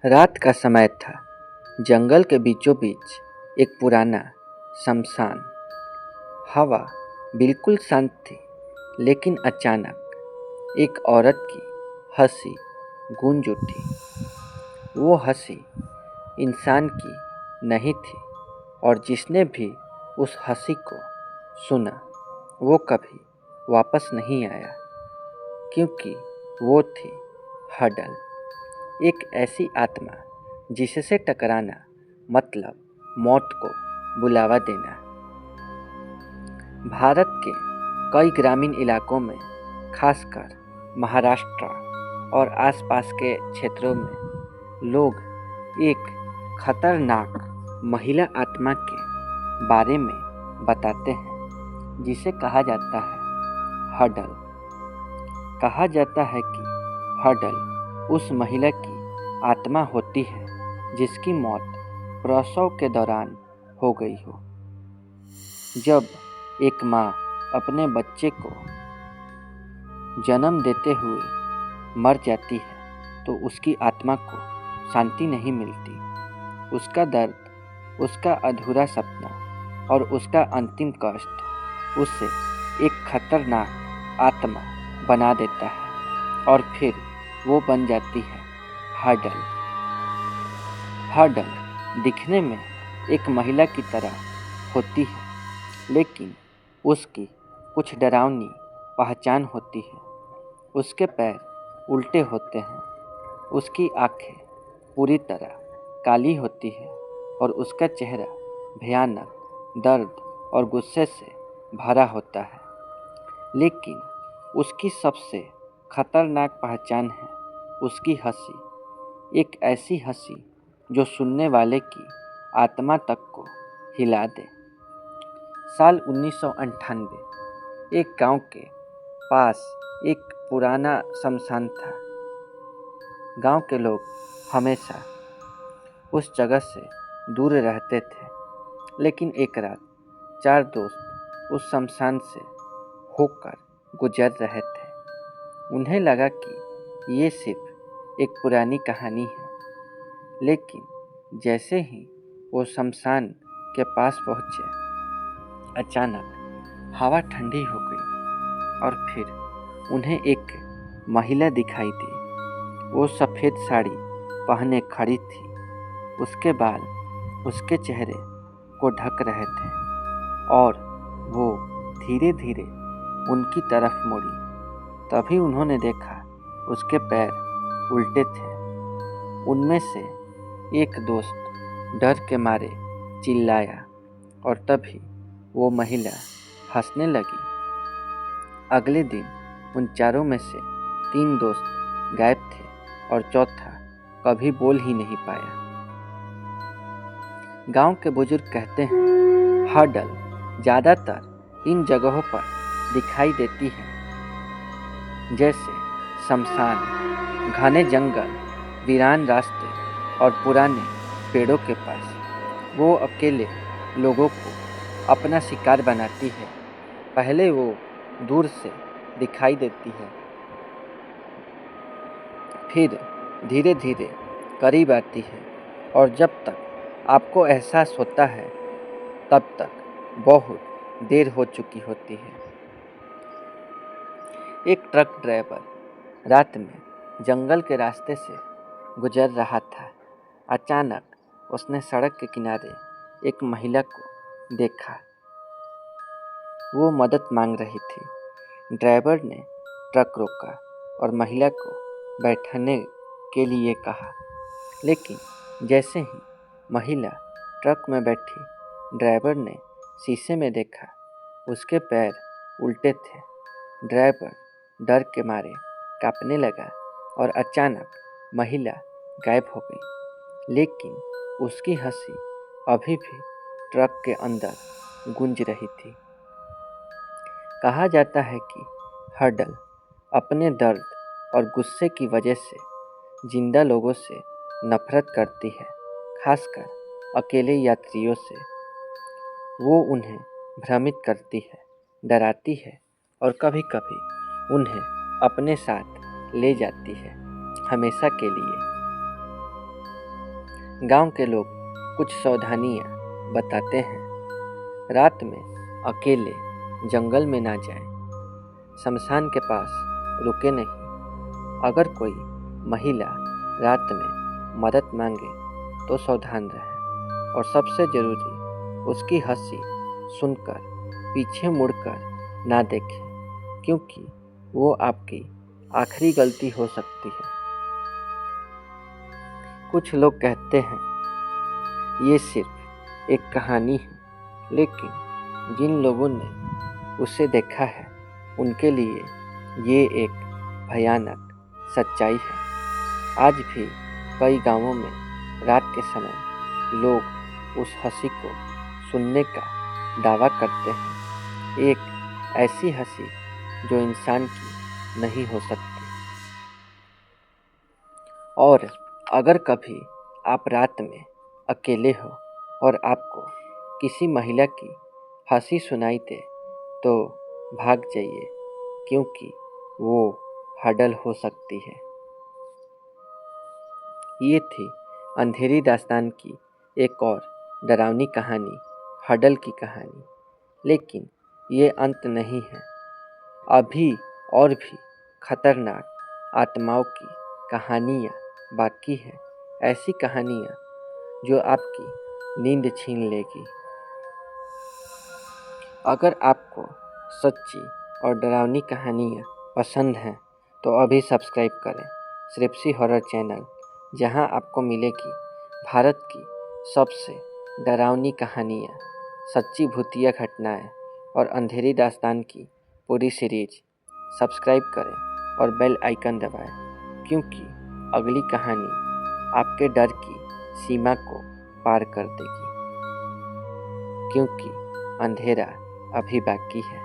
रात का समय था। जंगल के बीचों बीच एक पुराना शमशान। हवा बिल्कुल शांत थी, लेकिन अचानक एक औरत की हंसी गूंज उठी। वो हंसी इंसान की नहीं थी, और जिसने भी उस हंसी को सुना वो कभी वापस नहीं आया, क्योंकि वो थी हडल, एक ऐसी आत्मा जिससे टकराना मतलब मौत को बुलावा देना। भारत के कई ग्रामीण इलाकों में, खासकर महाराष्ट्र और आसपास के क्षेत्रों में, लोग एक खतरनाक महिला आत्मा के बारे में बताते हैं, जिसे कहा जाता है हडल। कहा जाता है कि हडल उस महिला की आत्मा होती है जिसकी मौत प्रसव के दौरान हो गई हो। जब एक माँ अपने बच्चे को जन्म देते हुए मर जाती है तो उसकी आत्मा को शांति नहीं मिलती। उसका दर्द, उसका अधूरा सपना और उसका अंतिम कष्ट उसे एक खतरनाक आत्मा बना देता है, और फिर वो बन जाती है हडल। हडल दिखने में एक महिला की तरह होती है, लेकिन उसकी कुछ डरावनी पहचान होती है। उसके पैर उल्टे होते हैं, उसकी आंखें पूरी तरह काली होती है, और उसका चेहरा भयानक दर्द और गुस्से से भरा होता है। लेकिन उसकी सबसे खतरनाक पहचान है उसकी हंसी, एक ऐसी हंसी जो सुनने वाले की आत्मा तक को हिला दे। साल 1998 एक गांव के पास एक पुराना शमशान था। गांव के लोग हमेशा उस जगह से दूर रहते थे, लेकिन एक रात 4 दोस्त उस शमशान से होकर गुजर रहे थे। उन्हें लगा कि ये सिर्फ एक पुरानी कहानी है, लेकिन जैसे ही वो शमशान के पास पहुँचे, अचानक हवा ठंडी हो गई और फिर उन्हें एक महिला दिखाई दी। वो सफ़ेद साड़ी पहने खड़ी थी। उसके बाल उसके चेहरे को ढक रहे थे, और वो धीरे धीरे उनकी तरफ मुड़ी। तभी उन्होंने देखा उसके पैर उल्टे थे। उनमें से एक दोस्त डर के मारे चिल्लाया, और तभी वो महिला हंसने लगी। अगले दिन उन चारों में से 3 दोस्त गायब थे, और चौथा कभी बोल ही नहीं पाया। गांव के बुजुर्ग कहते हैं हडल ज़्यादातर इन जगहों पर दिखाई देती है, जैसे शमशान, घने जंगल, वीरान रास्ते और पुराने पेड़ों के पास। वो अकेले लोगों को अपना शिकार बनाती है। पहले वो दूर से दिखाई देती है, फिर धीरे धीरे करीब आती है, और जब तक आपको एहसास होता है तब तक बहुत देर हो चुकी होती है। एक ट्रक ड्राइवर रात में जंगल के रास्ते से गुजर रहा था। अचानक उसने सड़क के किनारे एक महिला को देखा। वो मदद मांग रही थी। ड्राइवर ने ट्रक रोका और महिला को बैठने के लिए कहा, लेकिन जैसे ही महिला ट्रक में बैठी, ड्राइवर ने शीशे में देखा उसके पैर उल्टे थे। ड्राइवर डर के मारे कांपने लगा, और अचानक महिला गायब हो गई, लेकिन उसकी हंसी अभी भी ट्रक के अंदर गूंज रही थी। कहा जाता है कि हडल अपने दर्द और गुस्से की वजह से जिंदा लोगों से नफरत करती है, खासकर अकेले यात्रियों से। वो उन्हें भ्रमित करती है, डराती है, और कभी कभी उन्हें अपने साथ ले जाती है, हमेशा के लिए। गांव के लोग कुछ सावधानियां बताते हैं। रात में अकेले जंगल में ना जाएं, शमशान के पास रुके नहीं। अगर कोई महिला रात में मदद मांगे तो सावधान रहें और सबसे ज़रूरी उसकी हंसी सुनकर पीछे मुड़कर ना देखें, क्योंकि वो आपकी आखिरी गलती हो सकती है। कुछ लोग कहते हैं ये सिर्फ एक कहानी है, लेकिन जिन लोगों ने उसे देखा है उनके लिए ये एक भयानक सच्चाई है। आज भी कई गांवों में रात के समय लोग उस हंसी को सुनने का दावा करते हैं, एक ऐसी हंसी जो इंसान की नहीं हो सकती। और अगर कभी आप रात में अकेले हो और आपको किसी महिला की हंसी सुनाई दे तो भाग जाइए, क्योंकि वो हडल हो सकती है। ये थी अंधेरी दास्तान की एक और डरावनी कहानी, हडल की कहानी। लेकिन ये अंत नहीं है, अभी और भी खतरनाक आत्माओं की कहानियाँ बाकी है, ऐसी कहानियाँ जो आपकी नींद छीन लेगी। अगर आपको सच्ची और डरावनी कहानियाँ पसंद हैं तो अभी सब्सक्राइब करें श्रिप्सी हॉरर चैनल, जहां आपको मिलेगी भारत की सबसे डरावनी कहानियाँ, सच्ची भूतिया घटनाएं और अंधेरी दास्तान की पूरी सीरीज। सब्सक्राइब करें और बेल आइकन दबाएं, क्योंकि अगली कहानी आपके डर की सीमा को पार कर देगी, क्योंकि अंधेरा अभी बाकी है।